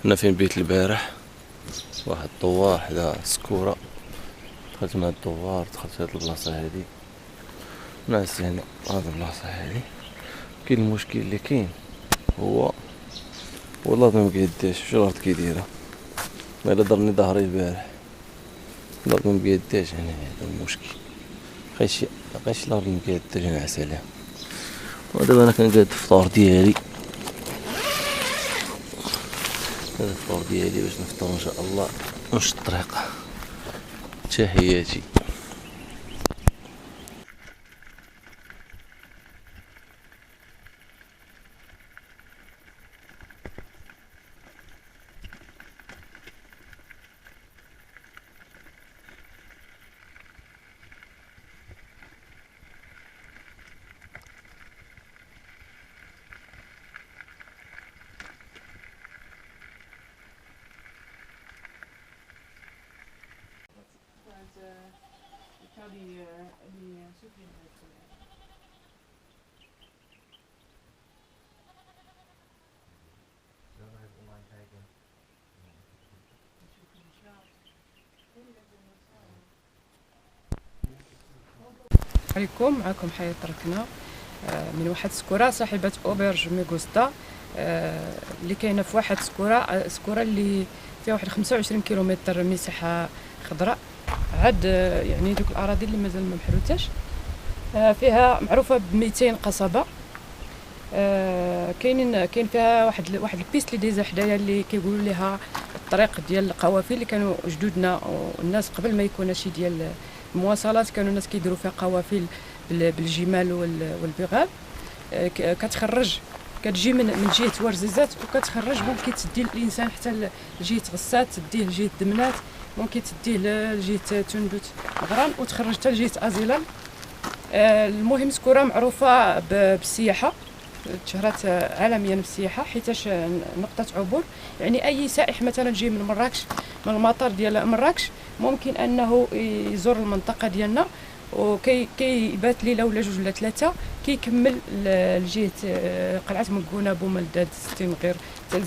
هنا فين بيت البارح، واحد الدوار حدا سكورة. دخلت مع الدوار، دخلت هاد البلاصة هادي، ناس يعني هاد البلاصة هادي. كاين المشكل اللي كاين هو والله ما مقيداش شو الارض كيديرها، ما الا ضرني ظهري البارح، الارض ما مقيداش. يعني هذا المشكل، بقاش الارض مقيداش نعس عليها. ودابا انا كنقاد الفطور ديالي، هذا الفطور ديالي باش نفطر ان شاء الله نمشي الطريق. تحياتي. عليكم، معكم حياة ركنة من واحد سكورة صاحبة أوبرج ميغوستا اللي كاينة في واحد سكورة اللي فيها واحد 25 كيلومتر مساحة خضراء. عاد يعني دوك الأراضي اللي مازال ما محروتاش، فيها معروفة ب 200 قصبة. كاين فيها واحد البيست اللي دايزه حدايا اللي كيقولوا لها الطريق ديال القوافل، اللي كانوا جدودنا والناس قبل ما يكون شي ديال المواصلات كانوا الناس كيديروا فيها قوافل بالجمال والبغال. كتخرج كتجي من جهه ورزازات وكتخرج، ممكن تدي الانسان حتى لجهه غسات، تديه لجهه دمنات، ممكن تديه لجهه تندوت غران، وتخرج حتى لجهه ازيلال. المهم سكوره معروفه بالسياحه، تشهرات عالميا بالسياحه حيتاش نقطه عبور. يعني اي سائح مثلا جاي من مراكش، من المطار ديال مراكش، ممكن انه يزور المنطقه ديالنا وكيبات ليله ولا جوج ولا ثلاثه، كيكمل لجهه قلعه مكونه، بوملداد، ستين غير،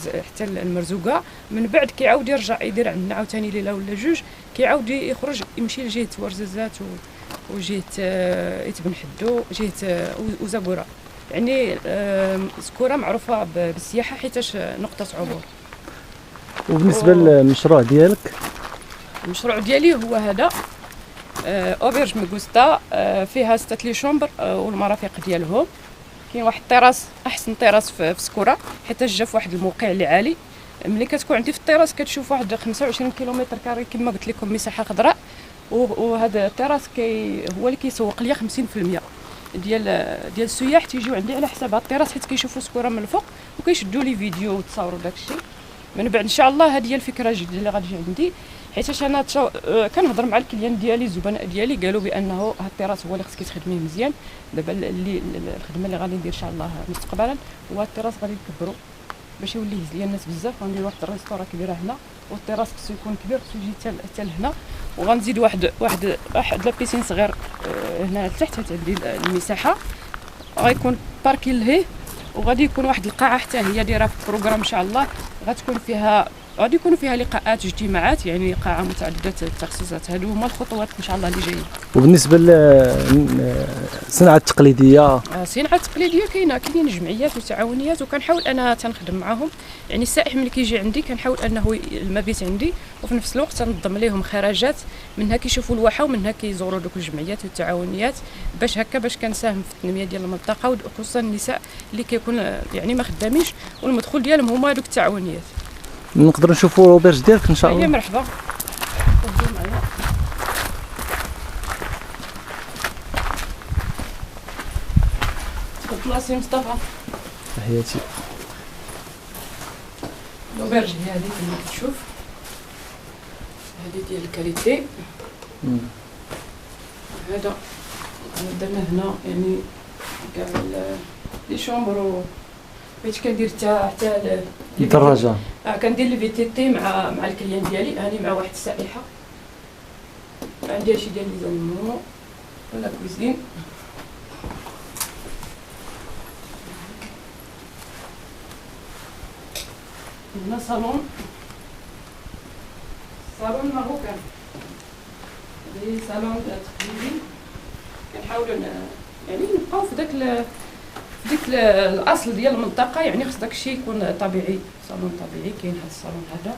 حتى المرزوقه. من بعد كيعاود يرجع يدير عندنا عاوتاني ليله ولا جوج، كيعاود يخرج يمشي لجهه ورزازات وجهه اتبن حدو، جهه وزاكوره. يعني سكوره معروفه بالسياحه حيتاش نقطه عبور. وبالنسبه للمشروع ديالك؟ المشروع ديالي هو هذا اوبرج ميغوستا، فيها 6 لي شومبر والمرافق ديالهم. كاين واحد الطراس، احسن طراس في سكوره حيت جا في واحد الموقع اللي عالي. ملي كتكون عندي في الطراس كتشوف واحد 25 كيلومتر كاري كما قلت لكم، مساحه خضراء. وهذا الطراس هو اللي كيسوق ليا 50% ديال السياح تيجيو عندي على حساب هاد الطراس، حيت كيشوفوا سكوره من الفوق وكيشدوا لي فيديو وتصاوروا داكشي. من بعد ان شاء الله هذه هي الفكره الجديده اللي غتجي عندي، حيت انا كنهضر مع الكليان ديالي، الزبناء ديالي قالوا بانه هاد الطراس هو اللي خصك تخدميه مزيان. دابا الخدمه اللي غادي ندير ان شاء الله مستقبلا هو الطراس غادي نكبروا باش يولي يهز ليا الناس بزاف. غندير واحد الريستورا كبيره هنا، والطراس خصو يكون كبير، خصو يجي حتى لهنا. وغنزيد واحد لابيسين صغير هنا لتحت، حتى عندي المساحه غيكون باركين لهيه. وغادي يكون واحد القاعه حتى هي دايره في البروغرام ان شاء الله، غادي يكونوا فيها لقاءات، اجتماعات، يعني قاعه متعدده التخصصات. هادو هما الخطوات ان شاء الله اللي جايين. وبالنسبه للصناعه التقليديه؟ الصناعه التقليديه كاينين جمعيات وتعاونيات، وكنحاول انا تنخدم معاهم. يعني السائح ملي كيجي عندي كنحاول انه المبيت عندي، وفي نفس الوقت تنظم لهم خراجات منها كيشوفوا الواحه ومنها كيزوروا دوك الجمعيات والتعاونيات، باش كنساهم في التنميه ديال المنطقه، وخصوصا النساء اللي كيكون يعني ما خدامينش والمدخول ديالهم هما دوك التعاونيات. نقدر نشوفوا الروبيرج ديالك ان شاء الله؟ مرحبا. تفضل سي مصطفى. تحياتي. الروبيرج هي هذيك اللي كتشوف، هذه ديال الكاليتي. هذا درنا هنا يعني كاع لي شومبر، بغيت كندير حتى الدراجه. كندير لي فيتيتي مع الكليان ديالي. هاني مع واحد السائحه عندي هادشي ديال لي زانيمو ولا كويزين. هنا صالون ماروكان، هذه صالون تقليدي. كنحاولوا يعني نبقاو في ديك الاصل ديال المنطقه، يعني خص داك الشيء يكون طبيعي، صالون طبيعي. كاين هذا الصالون هذا،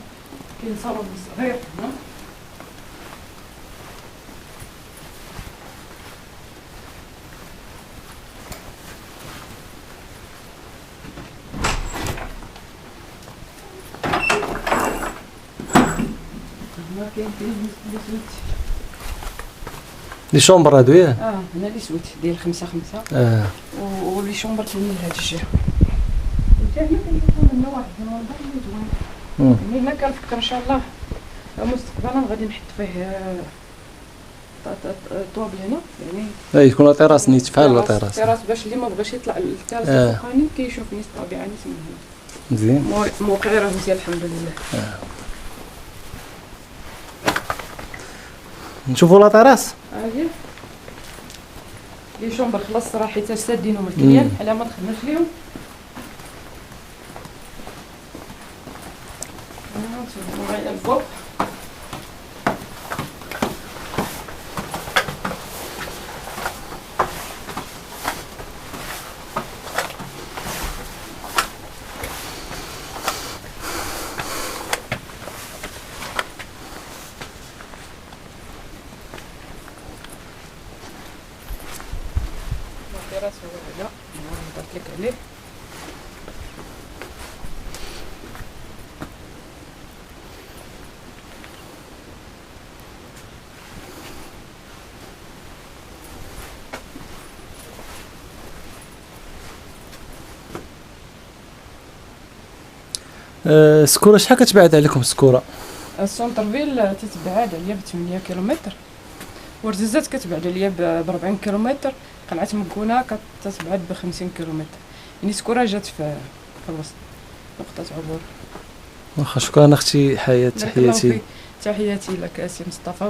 كاين صالون صغير هنا. هنا كاين لي سويت، لي شومبر هادو ياك؟ هنا لي سويت ديال 5-5 ولي شومبر كاينين لهاد الجهه. حتى هنا كنشوفو لنا واحد المنظر اللي زوين. يعني هنا كنفكر ان شاء الله مستقبلا غادي نحط فيه طوابل هنا، يعني يكون طراس نيت بحال لا طراس باش اللي ما بغاش يطلع للتراس الفوقاني كيشوف نيت الطبيعه نيت من هنا. مزيان، موقع راه مزيان الحمد لله. نشوفوا لا طراس. هاهي لي شومبر خلاص راه حيت سادينهم الكليان على ما نخدمش ليهم. نشوفوا غير الفوق. التراس هو هذا اللي درت لك عليه. سكوره شحال كتبعد عليكم سكوره؟ السونتر فيل تتبعد عليا ب 8 كيلومتر، ورزازات كتبعد عليا ب 40 كيلومتر، قلعة مكونة كتبعد ب 50 كيلومتر. يعني سكورة جات في الوسط، نقطة عبور. واخا شكرا اختي حياة، تحياتي. تحياتي لك اسي مصطفى.